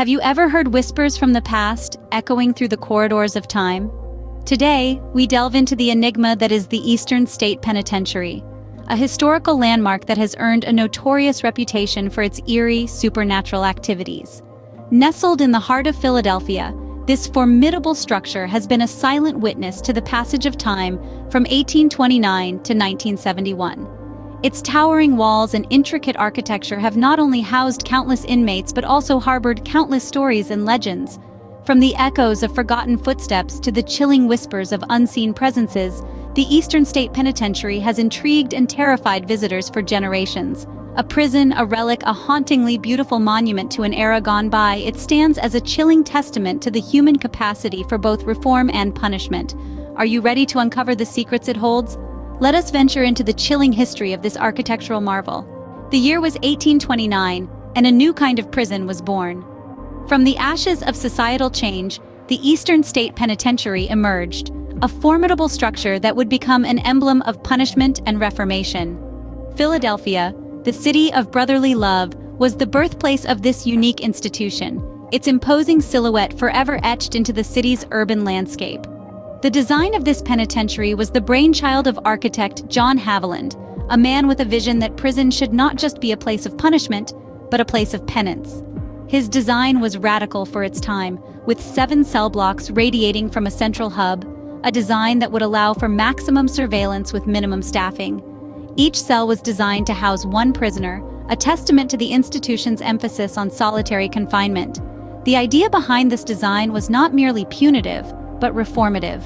Have you ever heard whispers from the past echoing through the corridors of time? Today, we delve into the enigma that is the Eastern State Penitentiary, a historical landmark that has earned a notorious reputation for its eerie, supernatural activities. Nestled in the heart of Philadelphia, this formidable structure has been a silent witness to the passage of time from 1829 to 1971. Its towering walls and intricate architecture have not only housed countless inmates but also harbored countless stories and legends. From the echoes of forgotten footsteps to the chilling whispers of unseen presences, the Eastern State Penitentiary has intrigued and terrified visitors for generations. A prison, a relic, a hauntingly beautiful monument to an era gone by, it stands as a chilling testament to the human capacity for both reform and punishment. Are you ready to uncover the secrets it holds? Let us venture into the chilling history of this architectural marvel. The year was 1829, and a new kind of prison was born. From the ashes of societal change, the Eastern State Penitentiary emerged, a formidable structure that would become an emblem of punishment and reformation. Philadelphia, the city of brotherly love, was the birthplace of this unique institution, its imposing silhouette forever etched into the city's urban landscape. The design of this penitentiary was the brainchild of architect John Haviland, a man with a vision that prison should not just be a place of punishment, but a place of penance. His design was radical for its time, with 7 cell blocks radiating from a central hub, a design that would allow for maximum surveillance with minimum staffing. Each cell was designed to house one prisoner, a testament to the institution's emphasis on solitary confinement. The idea behind this design was not merely punitive, but reformative.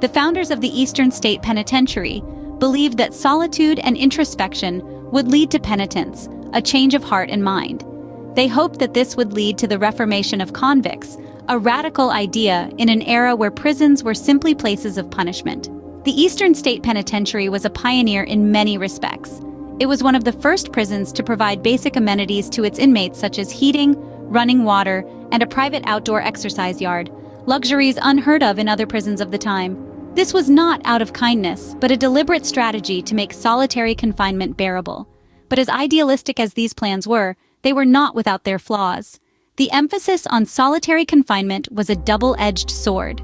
The founders of the Eastern State Penitentiary believed that solitude and introspection would lead to penitence, a change of heart and mind. They hoped that this would lead to the reformation of convicts, a radical idea in an era where prisons were simply places of punishment. The Eastern State Penitentiary was a pioneer in many respects. It was one of the first prisons to provide basic amenities to its inmates such as heating, running water, and a private outdoor exercise yard, luxuries unheard of in other prisons of the time. This was not out of kindness, but a deliberate strategy to make solitary confinement bearable. But as idealistic as these plans were, they were not without their flaws. The emphasis on solitary confinement was a double-edged sword.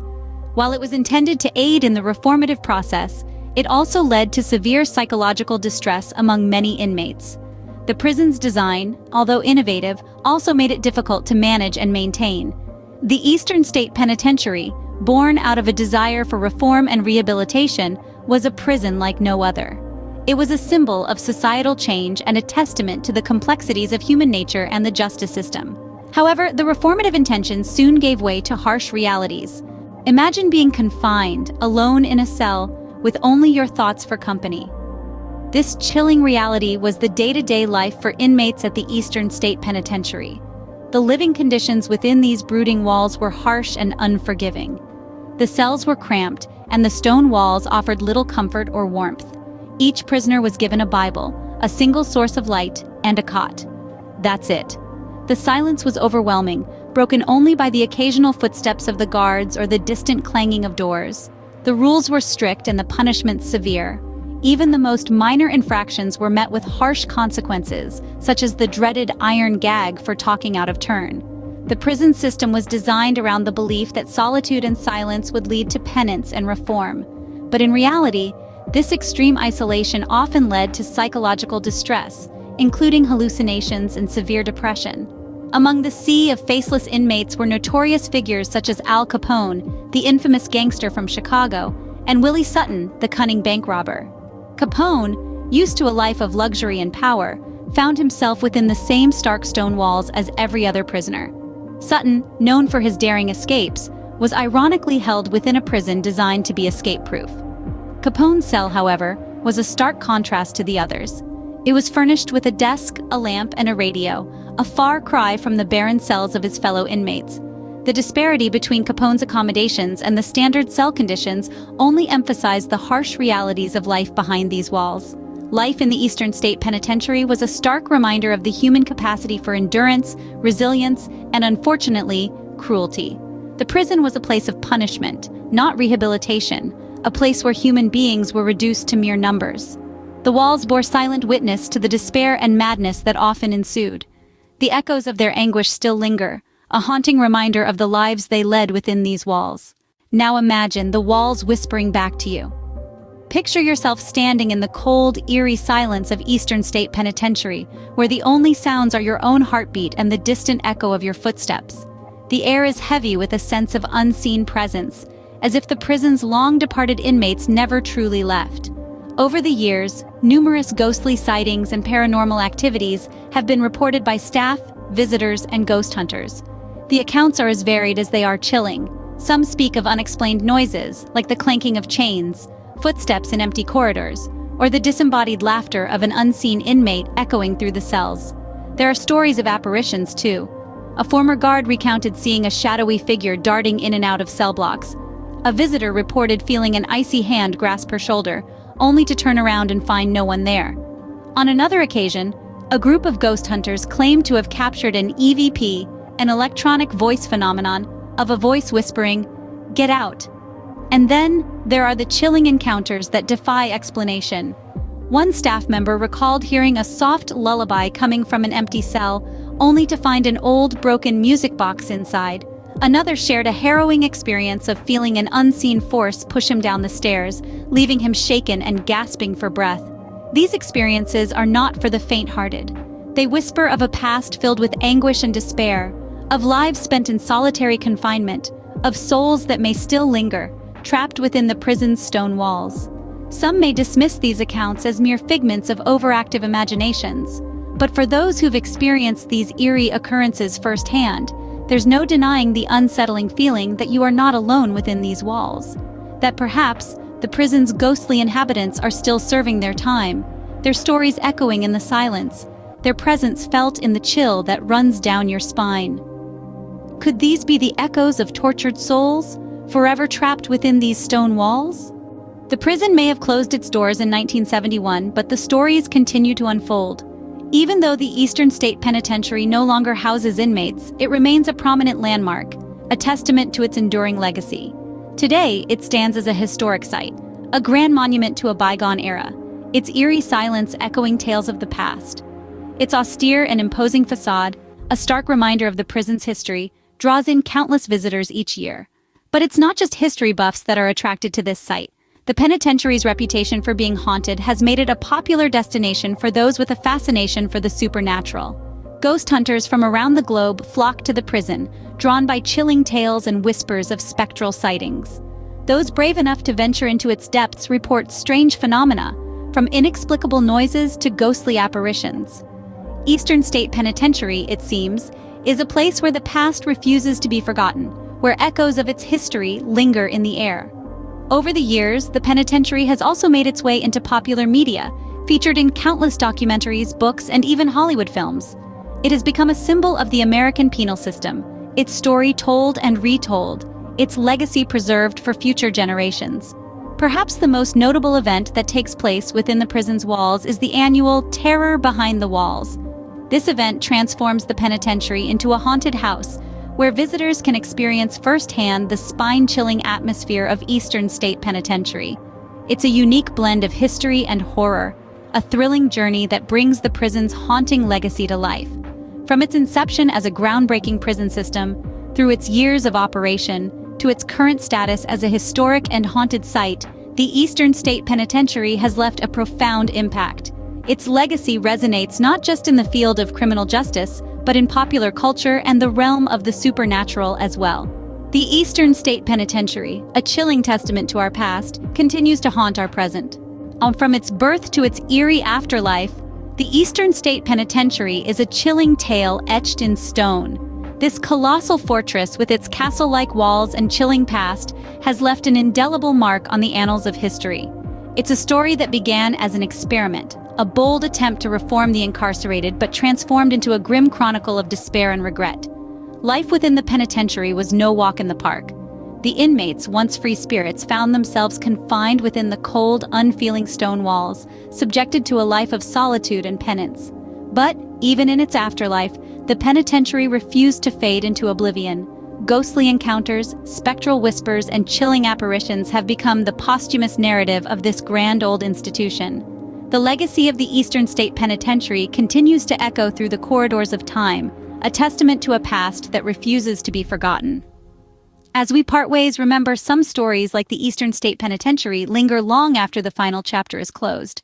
While it was intended to aid in the reformative process, it also led to severe psychological distress among many inmates. The prison's design, although innovative, also made it difficult to manage and maintain. The Eastern State Penitentiary, born out of a desire for reform and rehabilitation, was a prison like no other. It was a symbol of societal change and a testament to the complexities of human nature and the justice system. However, the reformative intentions soon gave way to harsh realities. Imagine being confined, alone in a cell, with only your thoughts for company. This chilling reality was the day-to-day life for inmates at the Eastern State Penitentiary. The living conditions within these brooding walls were harsh and unforgiving. The cells were cramped, and the stone walls offered little comfort or warmth. Each prisoner was given a Bible, a single source of light, and a cot. That's it. The silence was overwhelming, broken only by the occasional footsteps of the guards or the distant clanging of doors. The rules were strict and the punishments severe. Even the most minor infractions were met with harsh consequences, such as the dreaded iron gag for talking out of turn. The prison system was designed around the belief that solitude and silence would lead to penance and reform. But in reality, this extreme isolation often led to psychological distress, including hallucinations and severe depression. Among the sea of faceless inmates were notorious figures such as Al Capone, the infamous gangster from Chicago, and Willie Sutton, the cunning bank robber. Capone, used to a life of luxury and power, found himself within the same stark stone walls as every other prisoner. Sutton, known for his daring escapes, was ironically held within a prison designed to be escape-proof. Capone's cell, however, was a stark contrast to the others. It was furnished with a desk, a lamp, and a radio, a far cry from the barren cells of his fellow inmates. The disparity between Capone's accommodations and the standard cell conditions only emphasized the harsh realities of life behind these walls. Life in the Eastern State Penitentiary was a stark reminder of the human capacity for endurance, resilience, and unfortunately, cruelty. The prison was a place of punishment, not rehabilitation, a place where human beings were reduced to mere numbers. The walls bore silent witness to the despair and madness that often ensued. The echoes of their anguish still linger, a haunting reminder of the lives they led within these walls. Now imagine the walls whispering back to you. Picture yourself standing in the cold, eerie silence of Eastern State Penitentiary, where the only sounds are your own heartbeat and the distant echo of your footsteps. The air is heavy with a sense of unseen presence, as if the prison's long-departed inmates never truly left. Over the years, numerous ghostly sightings and paranormal activities have been reported by staff, visitors, and ghost hunters. The accounts are as varied as they are chilling. Some speak of unexplained noises, like the clanking of chains, footsteps in empty corridors, or the disembodied laughter of an unseen inmate echoing through the cells. There are stories of apparitions, too. A former guard recounted seeing a shadowy figure darting in and out of cell blocks. A visitor reported feeling an icy hand grasp her shoulder, only to turn around and find no one there. On another occasion, a group of ghost hunters claimed to have captured an EVP, an electronic voice phenomenon, of a voice whispering, "Get out." And then, there are the chilling encounters that defy explanation. One staff member recalled hearing a soft lullaby coming from an empty cell, only to find an old, broken music box inside. Another shared a harrowing experience of feeling an unseen force push him down the stairs, leaving him shaken and gasping for breath. These experiences are not for the faint-hearted. They whisper of a past filled with anguish and despair, of lives spent in solitary confinement, of souls that may still linger, trapped within the prison's stone walls. Some may dismiss these accounts as mere figments of overactive imaginations, but for those who've experienced these eerie occurrences firsthand, there's no denying the unsettling feeling that you are not alone within these walls, that perhaps the prison's ghostly inhabitants are still serving their time, their stories echoing in the silence, their presence felt in the chill that runs down your spine. Could these be the echoes of tortured souls, forever trapped within these stone walls? The prison may have closed its doors in 1971, but the stories continue to unfold. Even though the Eastern State Penitentiary no longer houses inmates, it remains a prominent landmark, a testament to its enduring legacy. Today, it stands as a historic site, a grand monument to a bygone era, its eerie silence echoing tales of the past. Its austere and imposing facade, a stark reminder of the prison's history, draws in countless visitors each year. But it's not just history buffs that are attracted to this site. The penitentiary's reputation for being haunted has made it a popular destination for those with a fascination for the supernatural. Ghost hunters from around the globe flock to the prison, drawn by chilling tales and whispers of spectral sightings. Those brave enough to venture into its depths report strange phenomena, from inexplicable noises to ghostly apparitions. Eastern State Penitentiary, it seems, is a place where the past refuses to be forgotten, where echoes of its history linger in the air. Over the years, the penitentiary has also made its way into popular media, featured in countless documentaries, books, and even Hollywood films. It has become a symbol of the American penal system, its story told and retold, its legacy preserved for future generations. Perhaps the most notable event that takes place within the prison's walls is the annual Terror Behind the Walls. This event transforms the penitentiary into a haunted house, where visitors can experience firsthand the spine-chilling atmosphere of Eastern State Penitentiary. It's a unique blend of history and horror, a thrilling journey that brings the prison's haunting legacy to life. From its inception as a groundbreaking prison system, through its years of operation, to its current status as a historic and haunted site, the Eastern State Penitentiary has left a profound impact. Its legacy resonates not just in the field of criminal justice, but in popular culture and the realm of the supernatural as well. The Eastern State Penitentiary, a chilling testament to our past, continues to haunt our present. From its birth to its eerie afterlife, the Eastern State Penitentiary is a chilling tale etched in stone. This colossal fortress, with its castle-like walls and chilling past, has left an indelible mark on the annals of history. It's a story that began as an experiment, a bold attempt to reform the incarcerated, but transformed into a grim chronicle of despair and regret. Life within the penitentiary was no walk in the park. The inmates, once free spirits, found themselves confined within the cold, unfeeling stone walls, subjected to a life of solitude and penance. But, even in its afterlife, the penitentiary refused to fade into oblivion. Ghostly encounters, spectral whispers, and chilling apparitions have become the posthumous narrative of this grand old institution. The legacy of the Eastern State Penitentiary continues to echo through the corridors of time, a testament to a past that refuses to be forgotten. As we part ways, remember some stories like the Eastern State Penitentiary linger long after the final chapter is closed.